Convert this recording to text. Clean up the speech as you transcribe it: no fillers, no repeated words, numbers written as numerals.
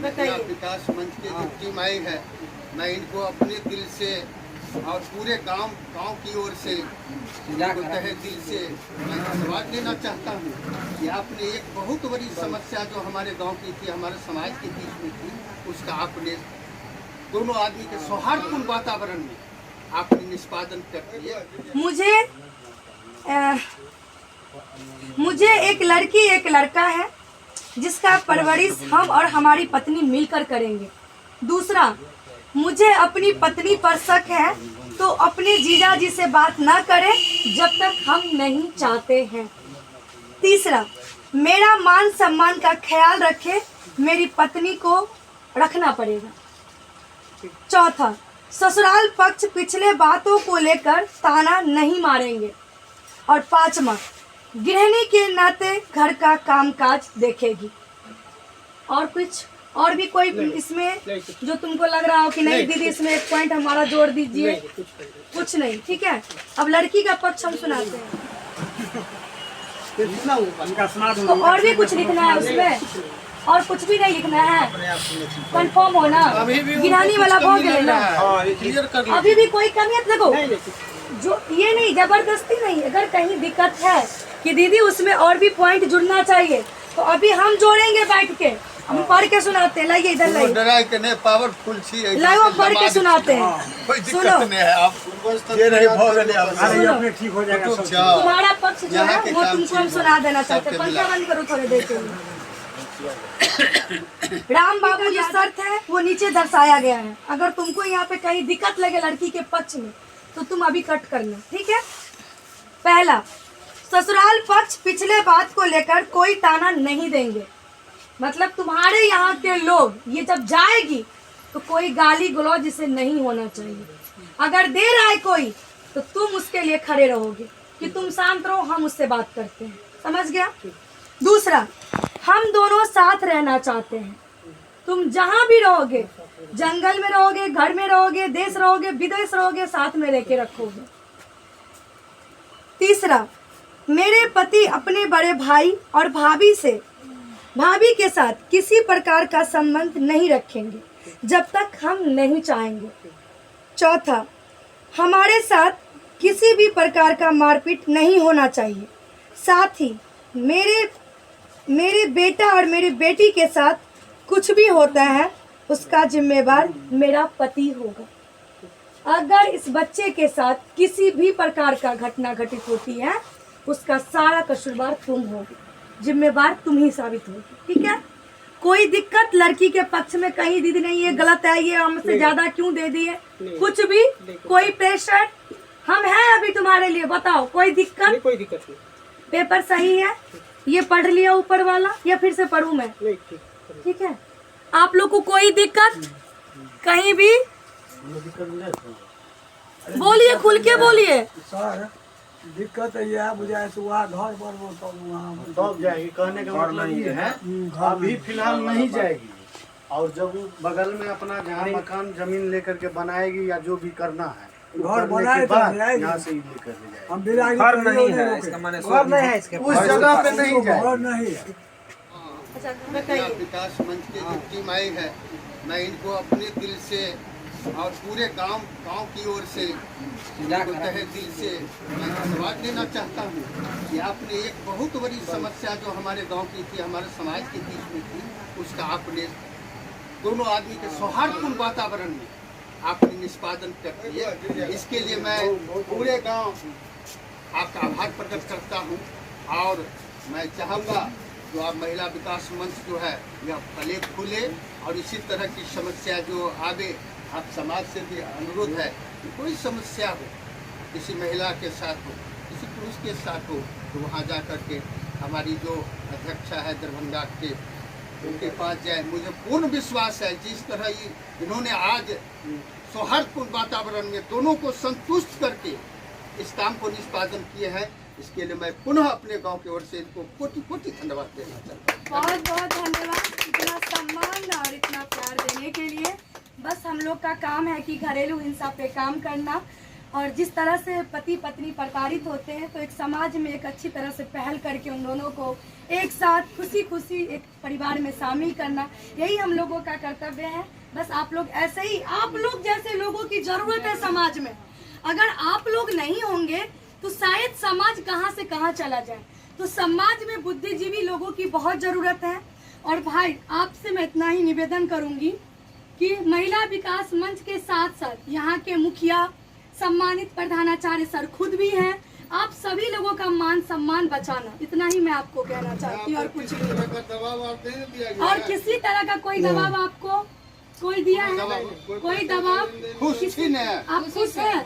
महिला विकास मंच की जो टीम आई है, मैं इनको अपने दिल से और पूरे गांव की ओर से तहे दिल से मैं धन्यवाद देना चाहता हूँ कि आपने एक बहुत बड़ी समस्या जो हमारे गांव की थी, हमारे समाज के बीच में थी, उसका आपने दोनों आदमी के सौहार्दपूर्ण वातावरण में आपने निष्पादन कर दिया। मुझे एक लड़की एक लड़का है जिसका परवरिश हम और हमारी पत्नी मिलकर करेंगे। दूसरा, मुझे अपनी पत्नी पर शक है तो अपने जीजा जी से बात ना करें जब तक हम नहीं चाहते हैं। तीसरा, मेरा मान सम्मान का ख्याल रखे, मेरी पत्नी को रखना पड़ेगा। चौथा, ससुराल पक्ष पिछले बातों को लेकर ताना नहीं मारेंगे। और पांचवा, गृहिणी के नाते घर का कामकाज देखेगी। और कुछ और भी कोई इसमें जो तुमको लग रहा हो कि नहीं दीदी इसमें एक पॉइंट हमारा जोड़ दीजिए? कुछ नहीं, ठीक है। अब लड़की का पक्ष हम सुनाते हैं। तो और भी कुछ लिखना है उसमें? और कुछ भी नहीं लिखना है? कंफर्म हो ना? गिरानी वाला बोल लेना। अभी भी कोई कमी है? देखो, जो ये नहीं, जबरदस्ती नहीं। अगर कहीं दिक्कत है कि दीदी उसमें और भी पॉइंट जुड़ना चाहिए तो अभी हम जोड़ेंगे बैठ के, हम पढ़ के सुनाते हैं। लाइए इधर लाइए, पावरफुल लाइए पढ़ के सुनाते हैं। सुनो, ठीक हो जाएगा। तुम्हारा पक्ष जो है वो तुमको हम सुना देना चाहते हैं। पंखा बंद करो थोड़े देर के लिए। राम बाबू जो शर्त है वो नीचे दर्शाया गया है। अगर तुमको यहाँ पे कहीं दिक्कत लगे लड़की के पक्ष में तो तुम अभी कट करना, ठीक है। पहला, ससुराल पक्ष पिछले बात को लेकर कोई ताना नहीं देंगे। मतलब तुम्हारे यहाँ के लोग ये जब जाएगी तो कोई गाली गलौज इसे नहीं होना चाहिए। अगर दे रहा है कोई तो तुम उसके लिए खड़े रहोगे कि तुम शांत रहो, हम उससे बात करते हैं। समझ गया? दूसरा, हम दोनों साथ रहना चाहते हैं। तुम जहाँ भी रहोगे, जंगल में रहोगे, घर में रहोगे, देश रहोगे, विदेश रहोगे, साथ में रह के रखोगे। तीसरा, मेरे पति अपने बड़े भाई और भाभी के साथ किसी प्रकार का संबंध नहीं रखेंगे जब तक हम नहीं चाहेंगे। चौथा, हमारे साथ किसी भी प्रकार का मारपीट नहीं होना चाहिए। साथ ही मेरे बेटा और मेरी बेटी के साथ कुछ भी होता है उसका जिम्मेवार मेरा पति होगा। अगर इस बच्चे के साथ किसी भी प्रकार का घटना घटित होती है उसका सारा कसूरवार तुम होगी, जिम्मेवार तुम ही साबित होगी, ठीक है। कोई दिक्कत लड़की के पक्ष में कहीं दीदी नहीं है, गलत है, ये हमसे ज्यादा क्यों दे दिए, कुछ भी, कोई प्रेशर, हम हैं अभी तुम्हारे लिए। बताओ, कोई दिक्कत? कोई दिक्कत नहीं। पेपर सही है, ये पढ़ लिया ऊपर वाला या फिर से पढ़ूं मैं? ठीक है। आप लोग को कोई दिक्कत कहीं भी? बोलिए, खुल के बोलिए। सर, दिक्कत ये है, मुझे ऐसे हुआ घर पर वो तो वहाँ दब जाएगी। कहने का मतलब ये है अभी फिलहाल नहीं जाएगी, और जब वो बगल में अपना जहाँ मकान जमीन लेकर के बनाएगी या जो भी करना है घर बनाए तो यहाँ से ही लेकर ले जाएगी। हम घर नहीं है, इसका माने घर नहीं है, इसके उस जगह पे नहीं जाएगी। घर नहीं है। महिला विकास मंच की जो टीम आई है, मैं इनको अपने दिल से और पूरे गांव की ओर से तहे दिल से मैं धन्यवाद देना चाहता हूँ कि आपने एक बहुत बड़ी समस्या जो हमारे गांव की थी, हमारे समाज के बीच में थी, उसका आपने दोनों आदमी के सौहार्दपूर्ण वातावरण में आपने निष्पादन कर दिया। इसके लिए मैं पूरे गांव आपका आभार प्रकट करता हूं। और मैं चाहूँगा जो आप महिला विकास मंच जो है यह फले फूले, और इसी तरह की समस्या जो आगे आप समाज से भी अनुरोध है कि कोई समस्या हो, किसी महिला के साथ हो, किसी पुरुष के साथ हो, तो वहाँ जा कर के हमारी जो अध्यक्षा है दरभंगा के, उनके पास जाए। मुझे पूर्ण विश्वास है जिस तरह इन्होंने आज सौहार्दपूर्ण वातावरण में दोनों को संतुष्ट करके इस काम को निष्पादन किए हैं, इसके लिए मैं पुनः अपने गांव की ओर से इनको कोटि कोटि धन्यवाद देना चाहता हूँ। बहुत बहुत धन्यवाद इतना सम्मान और इतना प्यार देने के लिए। बस हम लोग का काम है कि घरेलू हिंसा पे काम करना, और जिस तरह से पति पत्नी प्रताड़ित होते हैं, तो एक समाज में एक अच्छी तरह से पहल करके उन दोनों को एक साथ खुशी खुशी एक परिवार में शामिल करना, यही हम लोगों का कर्तव्य है। बस आप लोग ऐसे ही, आप लोग जैसे लोगों की जरूरत है समाज में। अगर आप लोग नहीं होंगे तो शायद समाज कहाँ से कहाँ चला जाए। तो समाज में बुद्धिजीवी लोगों की बहुत जरूरत है। और भाई आपसे मैं इतना ही निवेदन करूंगी कि महिला विकास मंच के साथ साथ यहाँ के मुखिया, सम्मानित प्रधानाचार्य सर खुद भी हैं, आप सभी लोगों का मान सम्मान बचाना, इतना ही मैं आपको कहना चाहती हूँ और कुछ नहीं। और किसी तरह का कोई दबाव आपको कोई दिया है? कोई दबाव? खुश ही नहीं। आप खुश हैं?